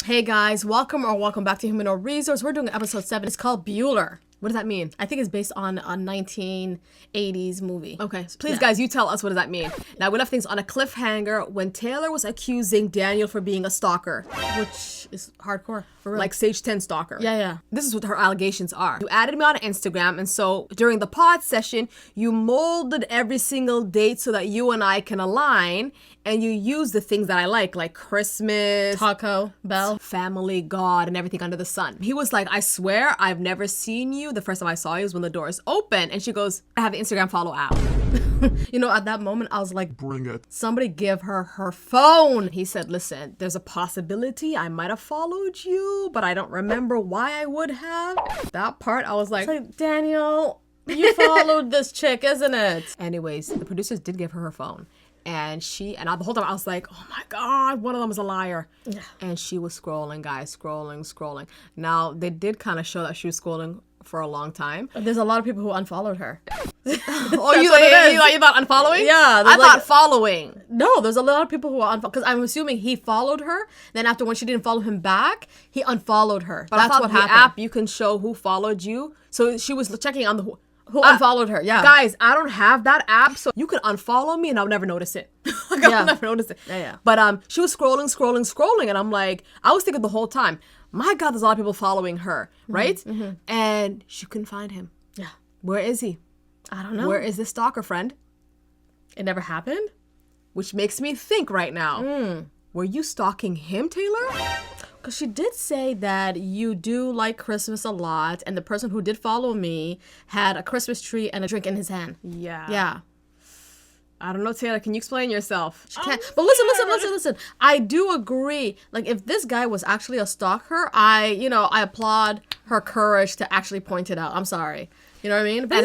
Hey guys, welcome back to Human Resource. We're doing episode 7. It's called Bueller. What does that mean? I think it's based on a 1980s movie. Okay, so please guys, you tell us what does that mean. Now we left things on a cliffhanger when Taylor was accusing Daniel for being a stalker. Which is hardcore, for real. Like Stage 10 stalker. Yeah. This is what her allegations are. You added me on Instagram, and so during the pod session, you molded every single date so that you and I can align, and you use the things that I like Christmas, Taco Bell, family, God, and everything under the sun. He was like, I swear I've never seen you. The first time I saw you was when the doors open. And she goes, I have the Instagram follow app. You know, at that moment, I was like, bring it. Somebody give her phone. He said, listen, there's a possibility I might have followed you, but I don't remember why I would have. That part, I was like, It's like, Daniel, you followed this chick, isn't it? anyways, the producers did give her phone. And the whole time I was like, oh my God, one of them was a liar. Yeah. And she was scrolling, guys, scrolling. Now, they did kind of show that she was scrolling for a long time. There's a lot of people who unfollowed her. Oh, you thought unfollowing? Yeah. I thought following. No, there's a lot of people who unfollowed, because I'm assuming he followed her. Then after when she didn't follow him back, he unfollowed her. But That's I thought what the happened. app, you can show who followed you. So she was checking on Who unfollowed her? Yeah. Guys, I don't have that app, so you can unfollow me and I'll never notice it. I'll never notice it. Yeah. But she was scrolling, and I'm like, I was thinking the whole time, my God, there's a lot of people following her, right? Mm-hmm. And she couldn't find him. Yeah. Where is he? I don't know. Where is this stalker friend? It never happened? Which makes me think right now, were you stalking him, Taylor? Because she did say that you do like Christmas a lot, and the person who did follow me had a Christmas tree and a drink in his hand. Yeah. Yeah. I don't know, Taylor. Can you explain yourself? She can't. But listen. I do agree. Like, if this guy was actually a stalker, I applaud her courage to actually point it out. I'm sorry. You know what I mean? But he's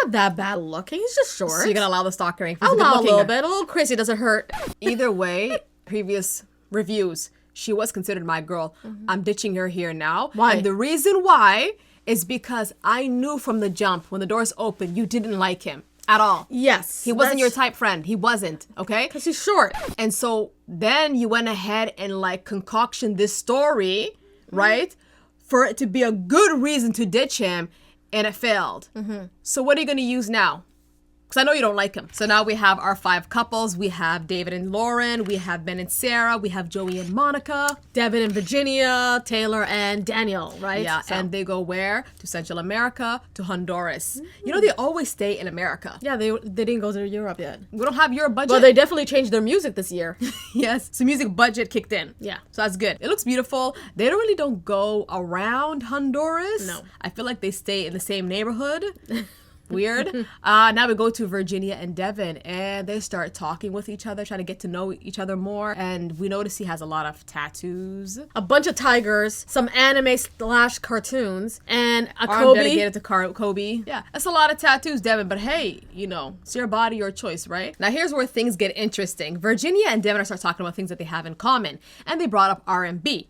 not that bad looking. He's just short. So you're going to allow the stalkering? I'll allow a little bit. A little crazy doesn't hurt. Either way, previous reviews, she was considered my girl. I'm ditching her here now. Why? And the reason why is because I knew from the jump, when the doors opened, you didn't like him at all. Yes. He wasn't your type friend. He wasn't, okay? Because he's short. And so then you went ahead and concoction this story, right? For it to be a good reason to ditch him, and it failed. So what are you going to use now? Because I know you don't like him. So now we have our 5 couples. We have David and Lauren. We have Ben and Sarah. We have Joey and Monica. Devon and Virginia, Taylor and Daniel, right? Yeah, So- and they go where? To Central America, to Honduras. You know, they always stay in America. Yeah, they didn't go to Europe yet. We don't have your budget. Well, they definitely changed their music this year. Yes, so music budget kicked in. Yeah. So that's good. It looks beautiful. They really don't go around Honduras. No. I feel like they stay in the same neighborhood. Weird. Now we go to Virginia and Devon, and they start talking with each other, trying to get to know each other more. And we notice he has a lot of tattoos. A bunch of tigers, some anime/cartoons, and a Arm Kobe. dedicated to Kobe. Yeah, that's a lot of tattoos, Devon. But hey, it's your body, your choice, right? Now here's where things get interesting. Virginia and Devon start talking about things that they have in common, and they brought up R&B.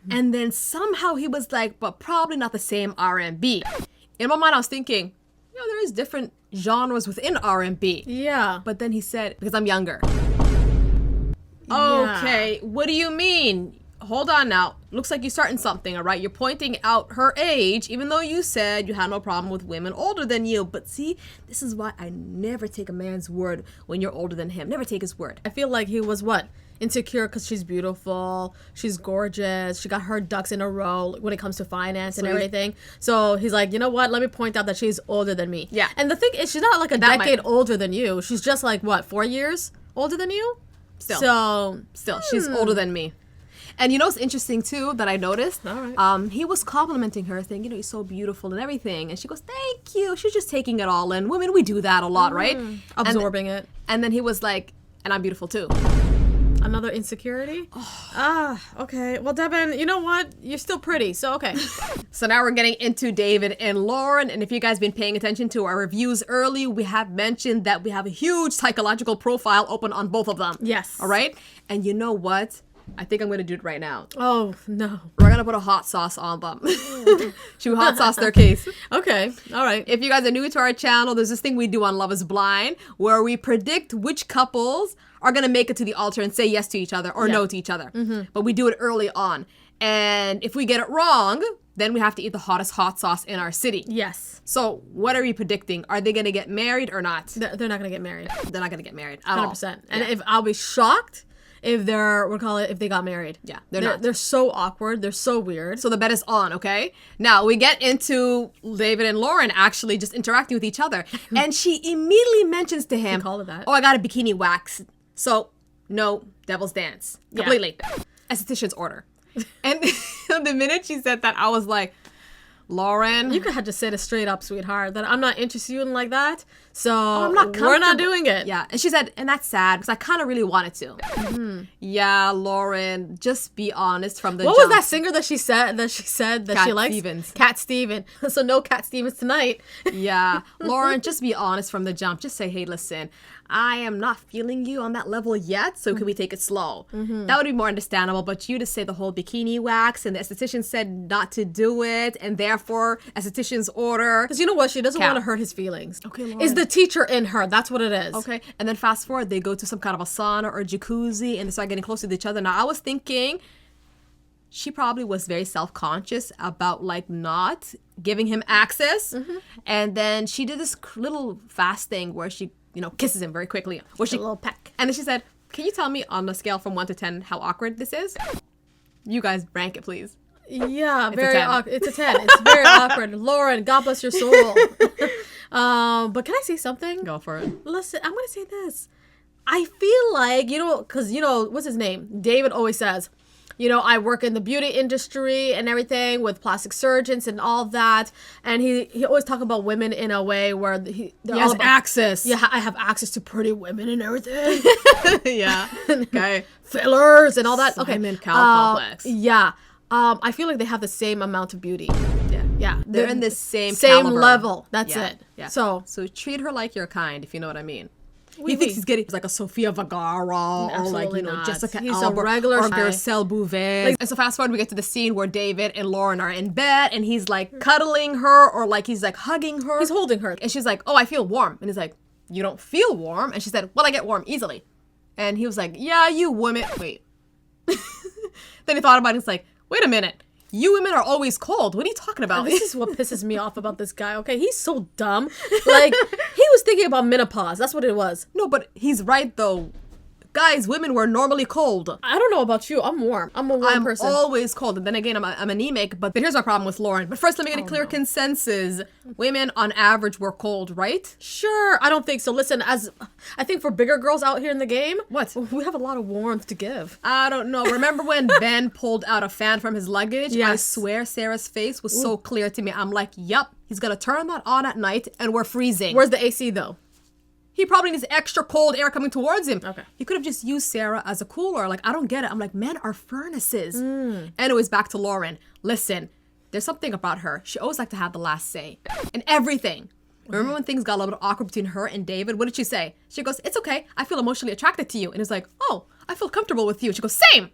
And then somehow he was like, but probably not the same R&B. In my mind, I was thinking, there is different genres within R&B. Yeah. But then he said, because I'm younger. Yeah. Okay, what do you mean? Hold on now. Looks like you're starting something, all right? You're pointing out her age, even though you said you had no problem with women older than you. But see, this is why I never take a man's word when you're older than him. Never take his word. I feel like he was insecure because she's beautiful, she's gorgeous, she got her ducks in a row when it comes to finance and everything. So he's like, you know what? Let me point out that she's older than me. Yeah. And the thing is, she's not like a decade older than you. She's just like, what, 4 years older than you? Still, she's older than me. And you know what's interesting too that I noticed? All right. He was complimenting her, saying, he's so beautiful and everything. And she goes, thank you. She's just taking it all in. Women, we do that a lot, right? Absorbing it. And then he was like, and I'm beautiful too. Another insecurity? Okay. Well, Devon, you know what? You're still pretty, so okay. So now we're getting into David and Lauren. And if you guys been paying attention to our reviews early, we have mentioned that we have a huge psychological profile open on both of them. Yes. All right? And you know what? I think I'm going to do it right now. Oh, no. We're going to put a hot sauce on them. Should we hot sauce their case? Okay. All right. If you guys are new to our channel, there's this thing we do on Love is Blind where we predict which couples are going to make it to the altar and say yes to each other or no to each other. But we do it early on. And if we get it wrong, then we have to eat the hottest hot sauce in our city. Yes. So what are we predicting? Are they going to get married or not? They're not going to get married. They're not going to get married at 100%. All. And if I'll be shocked if if they got married. Yeah, they're not. They're so awkward. They're so weird. So the bet is on, okay? Now we get into David and Lauren actually just interacting with each other. And she immediately mentions to him, call it that. oh, I got a bikini wax. So no, devil's dance. Completely. Esthetician's order. And the minute she said that, I was like, Lauren, you could have just said it straight up, sweetheart, that I'm not interested in like that. So we're not doing it. Yeah. And she said, and that's sad because I kind of really wanted to. Mm-hmm. Yeah, Lauren, just be honest from the jump. What was that singer that she said that Cat she likes? Stevens. Cat Stevens. So no Cat Stevens tonight. Yeah. Lauren, just be honest from the jump. Just say, hey, listen, I am not feeling you on that level yet, so can we take it slow? Mm-hmm. That would be more understandable, but you to say the whole bikini wax and the esthetician said not to do it, and therefore esthetician's order. Because you know what? She doesn't want to hurt his feelings. Okay, Lauren. Is the teacher in her. That's what it is. Okay. And then fast forward, they go to some kind of a sauna or jacuzzi and they start getting close to each other. Now, I was thinking she probably was very self-conscious about like not giving him access. Mm-hmm. And then she did this little fast thing where she, kisses him very quickly. Where she, a little peck. And then she said, can you tell me on a scale from 1 to 10 how awkward this is? You guys rank it, please. Yeah, very awkward. It's a 10. It's very awkward. Lauren, God bless your soul. But can I say something? Go for it. Listen, I'm going to say this. I feel like, because, what's his name? David always says, I work in the beauty industry and everything with plastic surgeons and all that. And he always talk about women in a way where he has access. Yeah, I have access to pretty women and everything. Yeah. Okay. Fillers and all that. Simon Cowell complex. Yeah. I feel like they have the same amount of beauty. Yeah. They're in the same caliber. Level. That's it. Yeah. So treat her like you're kind, if you know what I mean. He thinks he's getting like a Sofia Vergara or like, Jessica Alba a regular or Garcelle Bouvet. And so fast forward, we get to the scene where David and Lauren are in bed and he's like cuddling her or like he's like hugging her. He's holding her. And she's like, oh, I feel warm. And he's like, you don't feel warm? And she said, well, I get warm easily. And he was like, yeah, you women. Wait. Then he thought about it. He's like, wait a minute. You women are always cold. What are you talking about? This is what pisses me off about this guy, okay? He's so dumb. Like, he was thinking about menopause. That's what it was. No, but he's right, though. Guys, women were normally cold. I don't know about you. I'm warm. I'm a warm person. I'm always cold. And then again, I'm anemic. But here's my problem with Lauren. But first, let me get a clear consensus. Women, on average, were cold, right? Sure. I don't think so. Listen, I think for bigger girls out here in the game, what? We have a lot of warmth to give. I don't know. Remember when Ben pulled out a fan from his luggage? Yes. I swear Sarah's face was so clear to me. I'm like, yup, he's going to turn that on at night and we're freezing. Where's the AC, though? He probably needs extra cold air coming towards him. Okay. He could have just used Sarah as a cooler. Like, I don't get it. I'm like, men are furnaces. Anyways, back to Lauren. Listen, there's something about her. She always liked to have the last say in everything. Remember when things got a little bit awkward between her and David? What did she say? She goes, it's okay. I feel emotionally attracted to you. And he's like, oh, I feel comfortable with you. She goes, same.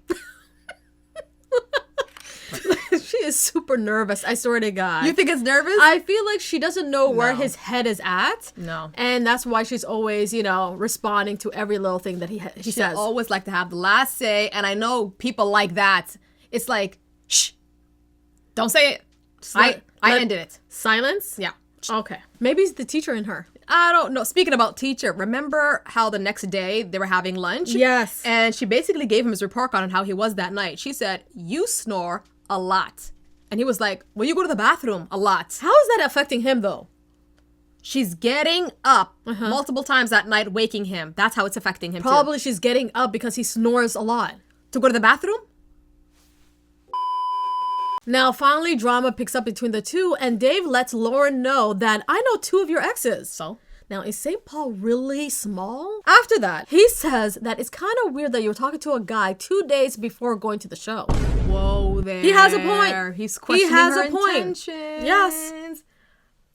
She is super nervous. I swear to God. You think it's nervous? I feel like she doesn't know where his head is at. No. And that's why she's always, responding to every little thing that he says. She always like to have the last say. And I know people like that. It's like, shh, don't say it. I ended it. Silence? Yeah. Okay. Maybe it's the teacher in her. I don't know. Speaking about teacher, remember how the next day they were having lunch? Yes. And she basically gave him his report on how he was that night. She said, you snore a lot. And he was like, well, you go to the bathroom a lot. How is that affecting him, though? She's getting up multiple times that night, waking him. That's how it's affecting him, Probably she's getting up because he snores a lot. To go to the bathroom? Now, finally, drama picks up between the two, and Dave lets Lauren know that I know 2 of your exes. So? Now, is St. Paul really small? After that, he says that it's kind of weird that you were talking to a guy 2 days before going to the show. Whoa there. He has a point. He's questioning her intentions. Yes.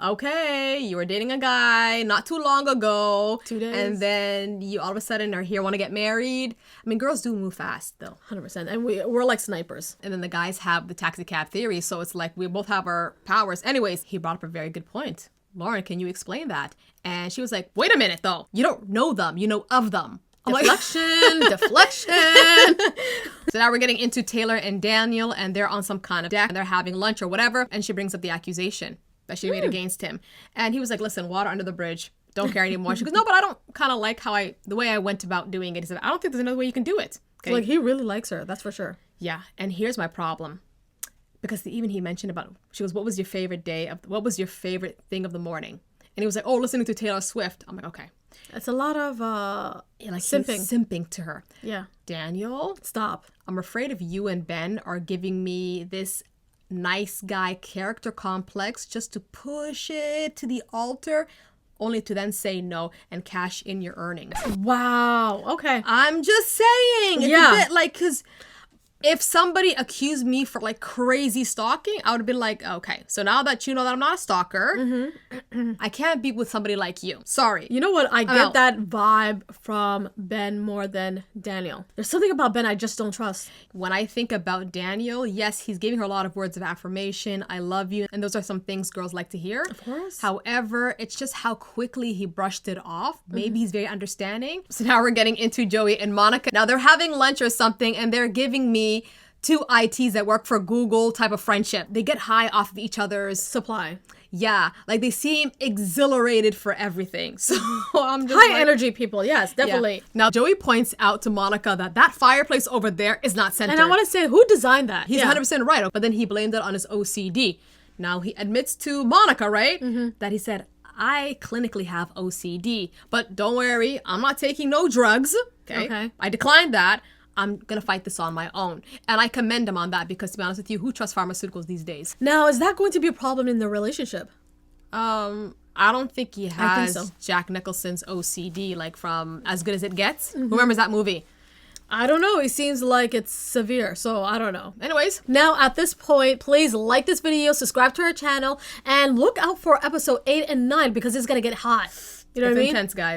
Okay, you were dating a guy not too long ago. 2 days. And then you all of a sudden are here, want to get married. I mean, girls do move fast, though. 100%. And we're like snipers. And then the guys have the taxi cab theory, so it's like we both have our powers. Anyways, he brought up a very good point. Lauren, can you explain that? And she was like, wait a minute, though. You don't know them. You know of them. Deflection. So now we're getting into Taylor and Daniel, and they're on some kind of deck, and they're having lunch or whatever, and she brings up the accusation that she made against him. And he was like, listen, water under the bridge. Don't care anymore. She goes, no, but I don't kind of like the way I went about doing it. He said, I don't think there's another way you can do it. Okay? So, like, he really likes her. That's for sure. Yeah. And here's my problem. Because even he mentioned about, she goes, what was your favorite thing of the morning? And he was like, oh, listening to Taylor Swift. I'm like, okay. It's a lot of simping to her. Yeah. Daniel, stop. I'm afraid if you and Ben are giving me this nice guy character complex just to push it to the altar, only to then say no and cash in your earnings. Wow. Okay. I'm just saying. It's a bit like, because if somebody accused me for like crazy stalking, I would have been like, okay, so now that you know that I'm not a stalker, I can't be with somebody like you. Sorry. You know what? I get that vibe from Ben more than Daniel. There's something about Ben I just don't trust. When I think about Daniel, yes, he's giving her a lot of words of affirmation. I love you. And those are some things girls like to hear. Of course. However, it's just how quickly he brushed it off. Maybe he's very understanding. So now we're getting into Joey and Monica. Now they're having lunch or something, and they're giving me two ITs that work for Google type of friendship. They get high off of each other's supply. Yeah, like they seem exhilarated for everything. So I'm just high energy people. Yes, definitely. Yeah. Now Joey points out to Monica that fireplace over there is not centered. And I want to say, who designed that? He's 100% right. But then he blamed it on his OCD. Now he admits to Monica, right, that he said, I clinically have OCD, but don't worry, I'm not taking no drugs. Okay. I declined that. I'm going to fight this on my own. And I commend him on that because, to be honest with you, who trusts pharmaceuticals these days? Now, is that going to be a problem in the relationship? I don't think he has Jack Nicholson's OCD, like from As Good As It Gets. Who remembers that movie? I don't know. It seems like it's severe, so I don't know. Anyways. Now, at this point, please like this video, subscribe to our channel, and look out for episode 8 and 9 because it's going to get hot. You know what I mean? It's intense, guys.